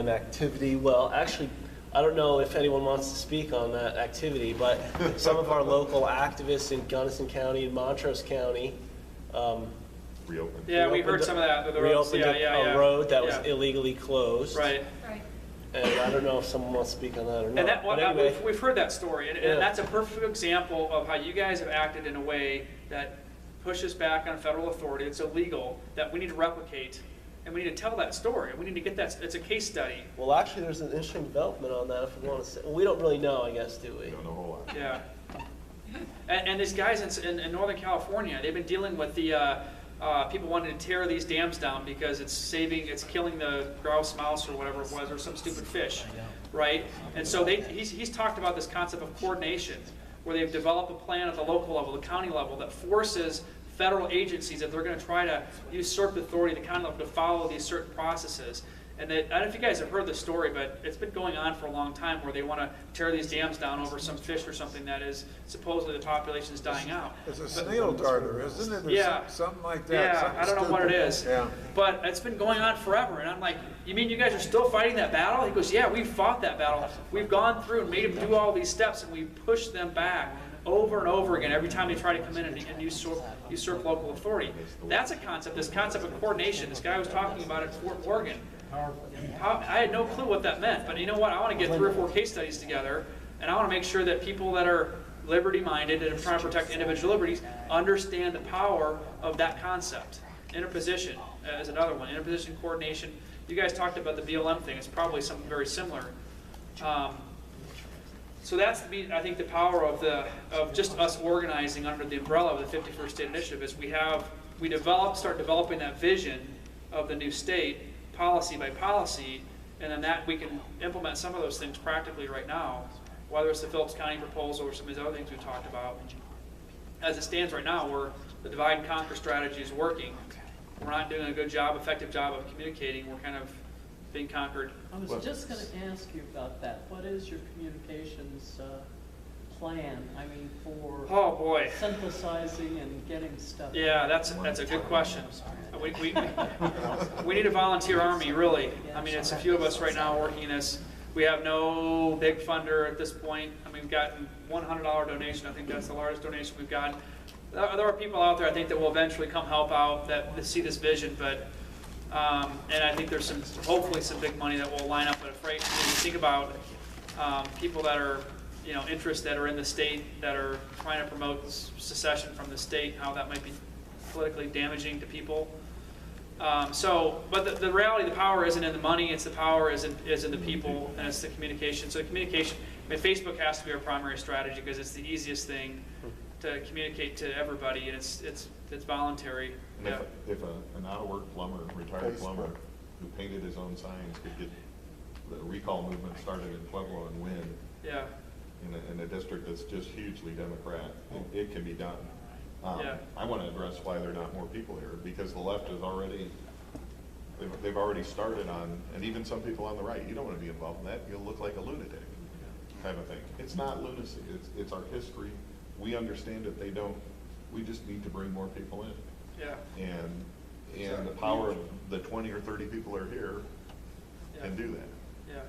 Activity. Well, actually, I don't know if anyone wants to speak on that activity, but some of our local activists in Gunnison County and Montrose County Reopened. Yeah, we heard some of that. The roads, reopened a road that was illegally closed. Right. And I don't know if someone wants to speak on that or not. And that, but anyway. we've heard that story, and that's a perfect example of how you guys have acted in a way that pushes back on federal authority. It's illegal, that we need to replicate, and we need to tell that story. We need to get that. It's a case study. Well, actually, there's an interesting development on that. If we want to say, we don't really know, I guess, do we? Don't know a whole lot. Yeah. And these guys in Northern California, they've been dealing with the people wanting to tear these dams down because it's killing the grouse mouse or whatever it was, or some stupid fish, right? And so he's talked about this concept of coordination, where they've developed a plan at the local level, the county level, that forces federal agencies, if they're going to try to usurp the authority of the county level, to follow these certain processes. And I don't know if you guys have heard this story, but it's been going on for a long time, where they want to tear these dams down over some fish or something that is supposedly the population is dying out. It's a snail darter, isn't it? Or Yeah. something like that. Yeah, something I don't know what it stupid. is. Yeah. But it's been going on forever. And I'm like, you mean you guys are still fighting that battle? He goes, yeah, we've fought that battle. We've gone through and made them do all these steps, and we pushed them back over and over again every time they try to come in and usurp local authority. That's a concept, this concept of coordination. This guy was talking about it at Fort Morgan. I had no clue what that meant, but you know what? I want to get 3 or 4 case studies together, and I want to make sure that people that are liberty-minded and are trying to protect individual liberties understand the power of that concept. Interposition is another one. Interposition, coordination. You guys talked about the BLM thing. It's probably something very similar. So that's, I think, the power of just us organizing under the umbrella of the 51st State Initiative. Is we start developing that vision of the new state, policy by policy, and then that we can implement some of those things practically right now, whether it's the Phillips County proposal or some of these other things we talked about. As it stands right now, where the divide and conquer strategy is working, we're not doing a good job, effective job of communicating. We're kind of being conquered. I was just going to ask you about that. What is your communications plan? I mean, for synthesizing and getting stuff. Yeah, that's a good question. We need a volunteer army, really. I mean, it's a few of us right now working this. We have no big funder at this point. I mean, we've gotten $100 donation. I think that's the largest donation we've gotten. There are people out there, I think, that will eventually come help out, that see this vision, but and I think there's hopefully some big money that will line up at a freight. When you think about people that are, interests that are in the state that are trying to promote secession from the state, how that might be politically damaging to people. But the reality, the power isn't in the money. It's the power is in the people, and it's the communication. So the communication, I mean, Facebook has to be our primary strategy because it's the easiest thing to communicate to everybody, and it's voluntary. And if an out-of-work plumber, retired plumber, who painted his own signs could get the recall movement started in Pueblo and win, yeah, in a district that's just hugely Democrat, it can be done. Yeah. I want to address why there are not more people here, because the left is already, they've already started on, and even some people on the right, you don't want to be involved in that, you'll look like a lunatic type of thing. It's not lunacy, it's our history. We understand it, they don't. We just need to bring more people in. yeah. And the power of the 20 or 30 people who are here can do that. Yeah.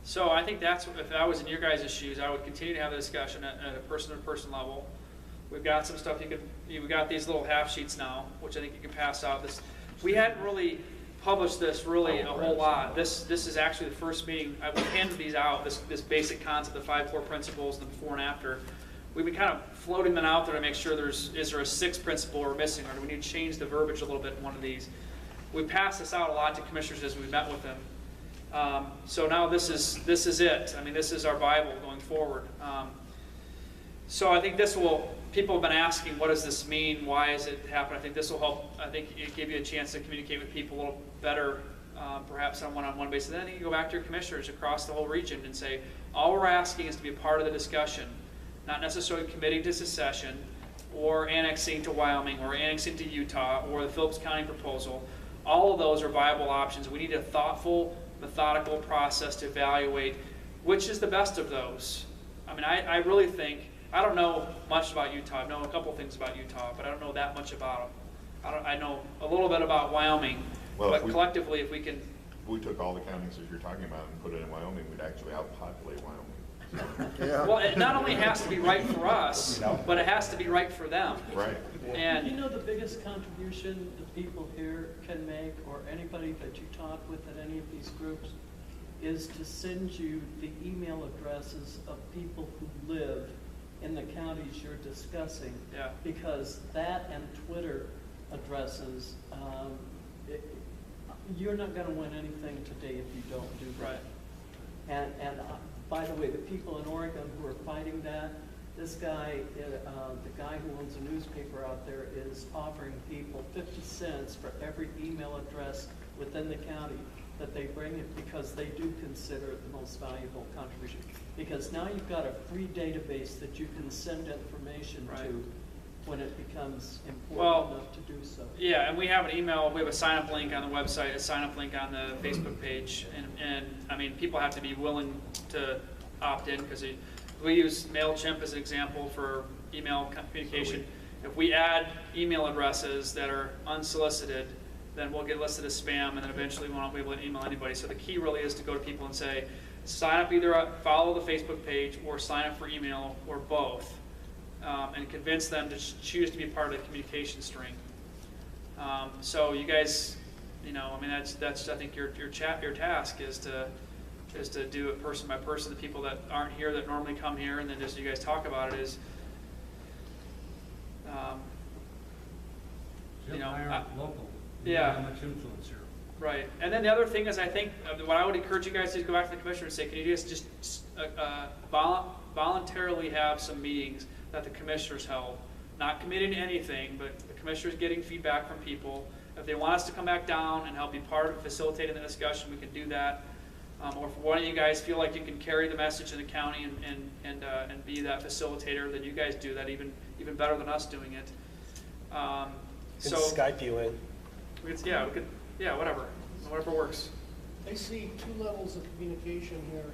So I think that's, if I was in your guys' shoes, I would continue to have the discussion at a person-to-person level. We've got some stuff we got these little half sheets now, which I think you can pass out. We hadn't really published this really a whole lot. This is actually the first meeting. We handed these out, this basic concept, the 5 core principles, and the before and after. We've been kind of floating them out there to make sure is there a 6th principle we're missing, or do we need to change the verbiage a little bit in one of these? We passed this out a lot to commissioners as we met with them. So now this is it. I mean, this is our Bible going forward. So I think people have been asking, what does this mean? Why does it happen? I think this will help. I think it give you a chance to communicate with people a little better, perhaps on a one-on-one basis. And then you can go back to your commissioners across the whole region and say, all we're asking is to be a part of the discussion, not necessarily committing to secession or annexing to Wyoming or annexing to Utah or the Phillips County proposal. All of those are viable options. We need a thoughtful, methodical process to evaluate which is the best of those. I mean, I really think, I don't know much about Utah. I know a couple things about Utah, but I don't know that much about them. I know a little bit about Wyoming, but collectively, if we can we took all the counties that you're talking about and put it in Wyoming, we'd actually outpopulate Wyoming. Yeah. Well, it not only has to be right for us, but it has to be right for them. Right. And You know, the biggest contribution the people here can make, or anybody that you talk with at any of these groups, is to send you the email addresses of people who live in the counties you're discussing. Yeah. Because that and Twitter addresses, you're not gonna win anything today if you don't do that. Right. And by the way, the people in Oregon who are fighting that, this guy, the guy who owns a newspaper out there is offering people 50 cents for every email address within the county that they bring it, because they do consider it the most valuable contribution. Because now you've got a free database that you can send information Right. to when it becomes Well, important enough to do so. yeah, and we have an email, we have a sign-up link on the website, a sign-up link on the Facebook page, and I mean, people have to be willing to opt in, because we use MailChimp as an example for email communication. If we add email addresses that are unsolicited, then we'll get listed as spam, and then eventually we won't be able to email anybody. So the key really is to go to people and say, sign up, either follow the Facebook page or sign up for email, or both, and convince them to choose to be part of the communication string. So you guys, you know, I mean, that's I think your task is to do it person by person. The people that aren't here, that normally come here, and then just you guys talk about it, is you know, local. yeah. How much influence here? Right, and then the other thing is, I think, what I would encourage you guys to go back to the commissioner and say, can you just voluntarily have some meetings that the commissioners held? Not committing to anything, but the commissioners getting feedback from people. If they want us to come back down and help be part of facilitating the discussion, we can do that. Or if one of you guys feel like you can carry the message in the county and be that facilitator, then you guys do that even better than us doing it. And So Skype you in. we could, whatever works. I see two levels of communication here.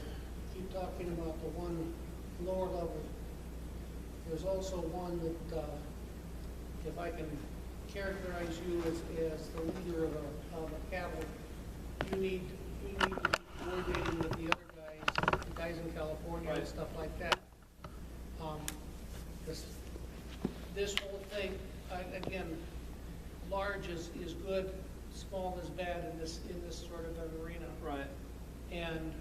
Keep talking about the one lower level. There's also one that, if I can characterize you as the leader of a cattle, you need to be coordinating with the other guys in California and Right. stuff like that. This whole thing, again, large is good, small is bad in this sort of an arena. Right. And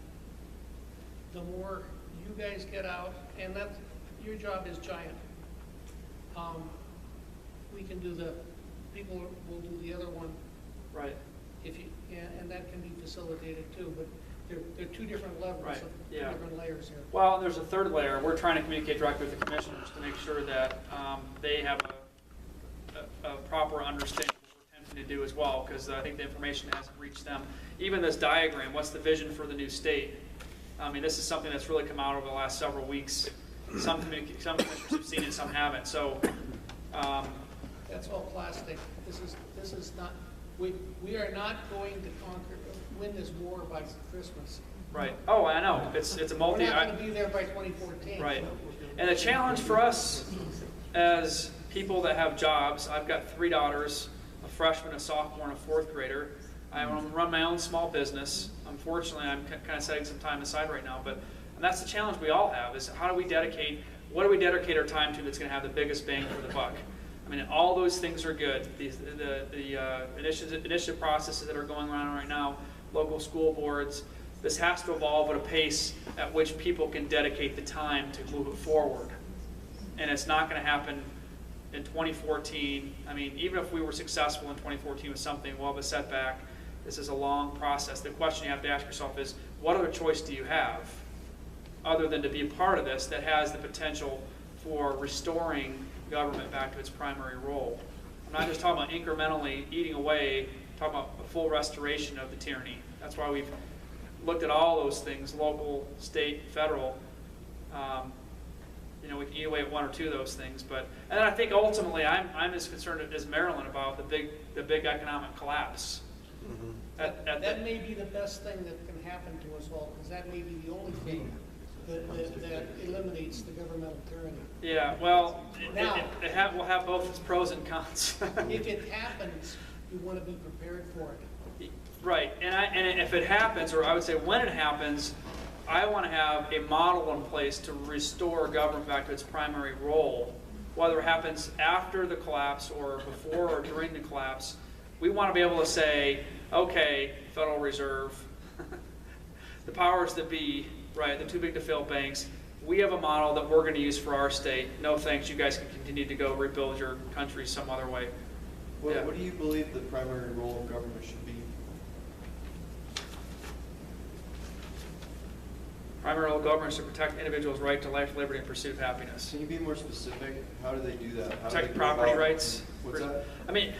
the more you guys get out, and that's, your job is giant. We can do people will do the other one Right. if you, and that can be facilitated too, but they're two different levels Right, of two yeah. different layers here. Well, there's a third layer. We're trying to communicate directly with the commissioners to make sure that they have a proper understanding of what we're attempting to do as well, because I think the information hasn't reached them. Even this diagram, what's the vision for the new state? I mean, this is something that's really come out over the last several weeks. Some commissioners have seen it, some haven't. So, That's all plastic. This is not, we are not going to win this war by Christmas. right. Oh, I know. It's a multi. We're not going to be there by 2014. Right. And the challenge for us as people that have jobs, I've got 3 daughters, a freshman, a sophomore, and a 4th grader. I run my own small business. Unfortunately, I'm kind of setting some time aside right now, but and that's the challenge we all have, is what do we dedicate our time to that's going to have the biggest bang for the buck? I mean, all those things are good. The initiative processes that are going on right now, local school boards, this has to evolve at a pace at which people can dedicate the time to move it forward. And it's not going to happen in 2014. I mean, even if we were successful in 2014 with something, we'll have a setback. This is a long process. The question you have to ask yourself is, what other choice do you have other than to be a part of this that has the potential for restoring government back to its primary role? I'm not just talking about incrementally eating away, I'm talking about a full restoration of the tyranny. That's why we've looked at all those things, local, state, federal. You know, we can eat away at 1 or 2 of those things, but and then I think ultimately I'm as concerned as Maryland about the big economic collapse. Mm-hmm. That may be the best thing that can happen to us all, because that may be the only thing that eliminates the governmental tyranny. Yeah, well, Now- we'll have both its pros and cons. If it happens, you want to be prepared for it. Right, and if it happens, or I would say when it happens, I want to have a model in place to restore government back to its primary role, whether it happens after the collapse or before or during the collapse. We want to be able to say, okay, Federal Reserve, the powers that be, right, the too big to fail banks, we have a model that we're going to use for our state. No thanks, you guys can continue to go rebuild your country some other way. Yeah. What do you believe the primary role of government should be? Primary role of government is to protect individuals' right to life, liberty, and pursuit of happiness. Can you be more specific? How do they do that? How do they Protect go property about- rights. What's that? I mean,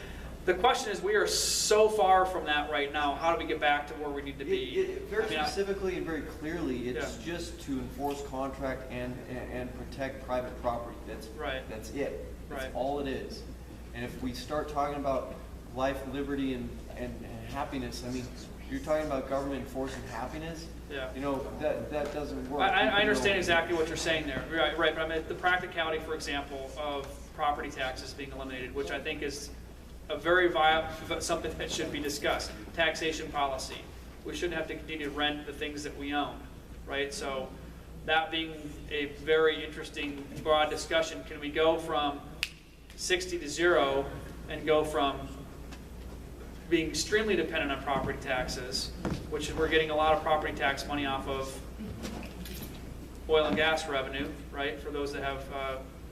the question is, we are so far from that right now. How do we get back to where we need to be? Very I mean, specifically and very clearly, it's just to enforce contract and protect private property. Right. That's it. That's Right. all it is. And if we start talking about life, liberty, and happiness, I mean, you're talking about government enforcing happiness? Yeah. You know, that doesn't work. I understand exactly what you're saying there, right, but I mean, the practicality, for example, of property taxes being eliminated, which I think is a very something that should be discussed. Taxation policy. We shouldn't have to continue to rent the things that we own, right? So that being a very interesting, broad discussion, can we go from 60 to 0 and go from being extremely dependent on property taxes, which we're getting a lot of property tax money off of oil and gas revenue, right? For those that have,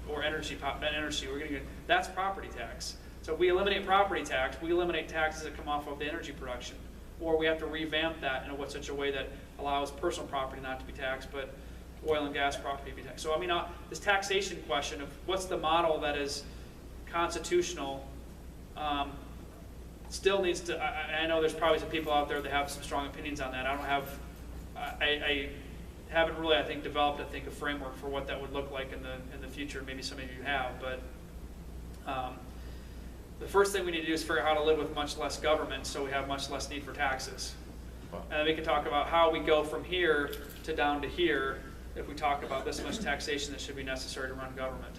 or energy, we're getting, that's property tax. So if we eliminate property tax, we eliminate taxes that come off of the energy production. Or we have to revamp that in such a way that allows personal property not to be taxed, but oil and gas property to be taxed. So I mean, this taxation question of what's the model that is constitutional, still needs to, I know there's probably some people out there that have some strong opinions on that. I don't have, I haven't really, I think, developed, a framework for what that would look like in the future. Maybe some of you have, but the first thing we need to do is figure out how to live with much less government so we have much less need for taxes. Wow. And then we can talk about how we go from here to down to here if we talk about this much taxation that should be necessary to run government.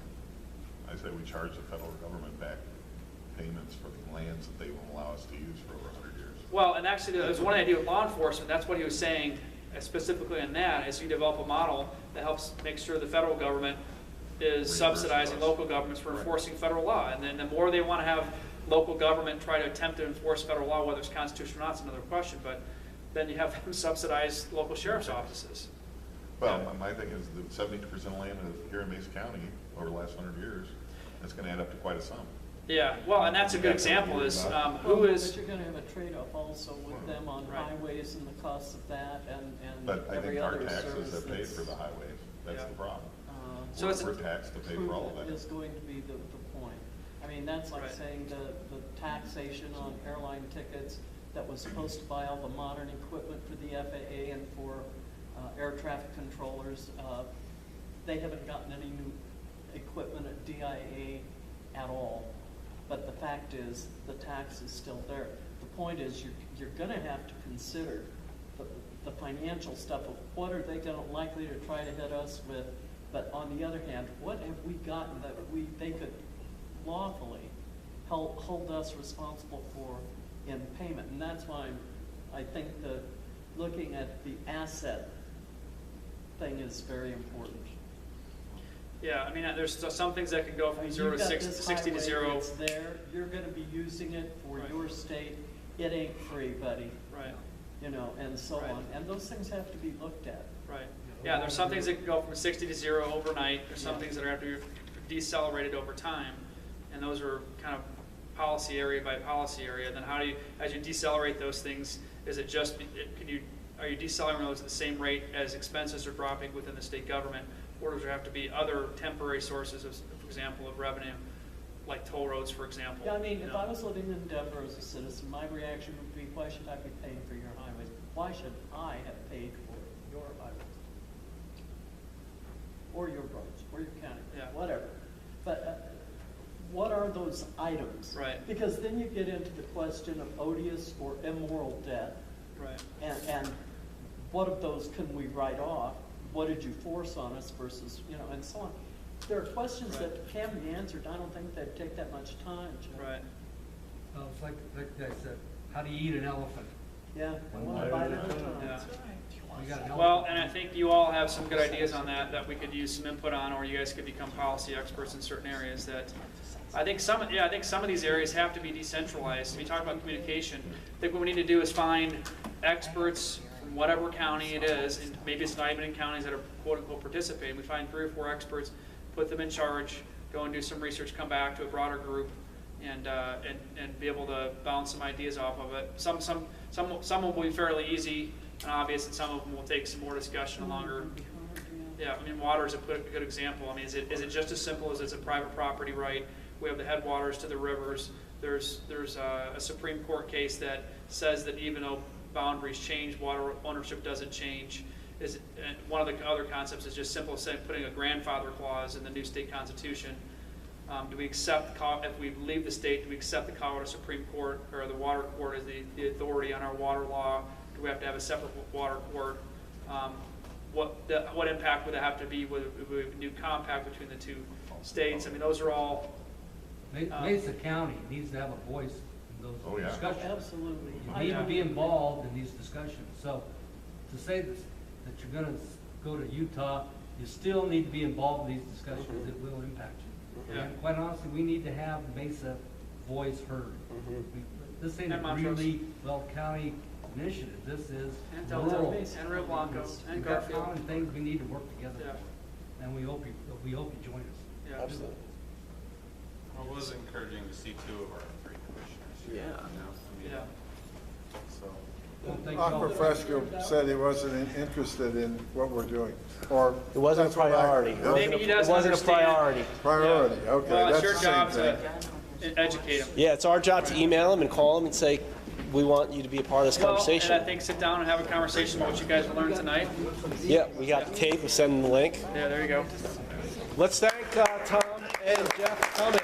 I say we charge the federal government back payments for the lands that they won't allow us to use for over 100 years. Well, and actually, there's one idea with law enforcement. That's what he was saying specifically on that, is you develop a model that helps make sure the federal government is subsidizing local governments for enforcing federal law. And then the more they want to have local government try to attempt to enforce federal law, whether it's constitutional or not, it's another question, but then you have them subsidize local sheriff's offices. Well, my thing is that 70% of land here in Mesa County over the last 100 years, that's going to add up to quite a sum. Yeah, well, and that's a good example is who But is, you're gonna have a trade-off also with them on Right. highways and the cost of that and But I every think our other taxes service have paid that's, for the highways. That's Yeah. the problem. So it's- We're taxed to pay for all of proven that. is going to be the point. I mean, that's like Right. saying the taxation on airline tickets that was supposed to buy all the modern equipment for the FAA and for air traffic controllers. They haven't gotten any new equipment at DIA at all. But the fact is, the tax is still there. The point is, you're gonna have to consider the financial stuff of what are they gonna likely to try to hit us with, but on the other hand, what have we gotten that they could lawfully hold us responsible for in payment? And that's why I think looking at the asset thing is very important. yeah, I mean, there's some things that can go from 0 to You've got 60 this 60 to highway 0. that's there, you're gonna be using it for Right. your state, it ain't free, buddy, Right, you know, and so Right. on. And those things have to be looked at. right. Yeah, there's some things that can go from 60 to 0 overnight. There's some Yeah. things that have to be decelerated over time. And those are kind of policy area by policy area. Then how do you, as you decelerate those things, is it just, are you decelerating those at the same rate as expenses are dropping within the state government? Or does there have to be other temporary sources of, for example, of revenue, like toll roads, for example? Yeah, I mean, you if know? I was living in Denver as a citizen, my reaction would be, why should I be paying for your highways? Why should I have paid for your highways? Or your roads, or your county, Yeah. whatever. But what are those items? Right. Because then you get into the question of odious or immoral debt. Right. And what of those can we write off? What did you force on us versus, you know, and so on. There are questions Right. that can be answered. I don't think they'd take that much time, Jim. Right. Well, it's like I said, how do you eat an elephant? Yeah, I want to buy that. Yeah. We got help. Well, and I think you all have some good ideas on that we could use some input on, or you guys could become policy experts in certain areas that, I think some of these areas have to be decentralized. We talk about communication. I think what we need to do is find experts from whatever county it is, and maybe it's not even in counties that are quote unquote participating. We find 3 or 4 experts, put them in charge, go and do some research, come back to a broader group, and be able to bounce some ideas off of it. Some will be fairly easy and obvious, and some of them will take some more discussion and longer. Yeah, I mean, water is a good example. I mean, is it just as simple as it's a private property right? We have the headwaters to the rivers. There's a Supreme Court case that says that even though boundaries change, water ownership doesn't change. One of the other concepts is just simple as saying, putting a grandfather clause in the new state constitution. Do we accept, if we leave the state, do we accept the Colorado Supreme Court or the water court as the authority on our water law? Do we have to have a separate water court? What impact would it have to be with a new compact between the 2 states? I mean, those are all. Mesa County needs to have a voice in those Oh, yeah. discussions. Absolutely. You need to be involved in these discussions. So to say that you're gonna go to Utah, you still need to be involved in these discussions. It will impact you. Yeah. And quite honestly, we need to have Mesa voice heard. This ain't And a Montrose. really County initiative. This is And Delta, rural. and Rio Blanco, and We've got Garfield. common things we need to work together. Yeah. And we hope you join us. Yeah. Absolutely. It was encouraging to see 2 of our 3 commissioners. Yeah. So, Well, thank you all. Aqua Fresco said he wasn't interested in what we're doing, or. It wasn't a that's what I- priority. No? Maybe he doesn't It wasn't a understand. priority. Priority, okay, Well, it's that's your the job same to thing. educate them. Yeah, it's our job to email them and call them and say, we want you to be a part of this Well, conversation. and I think sit down and have a conversation about what you guys learned tonight. Yeah, we got the tape, we'll send them the link. Yeah, there you go. Let's thank Tom and Jeff for coming.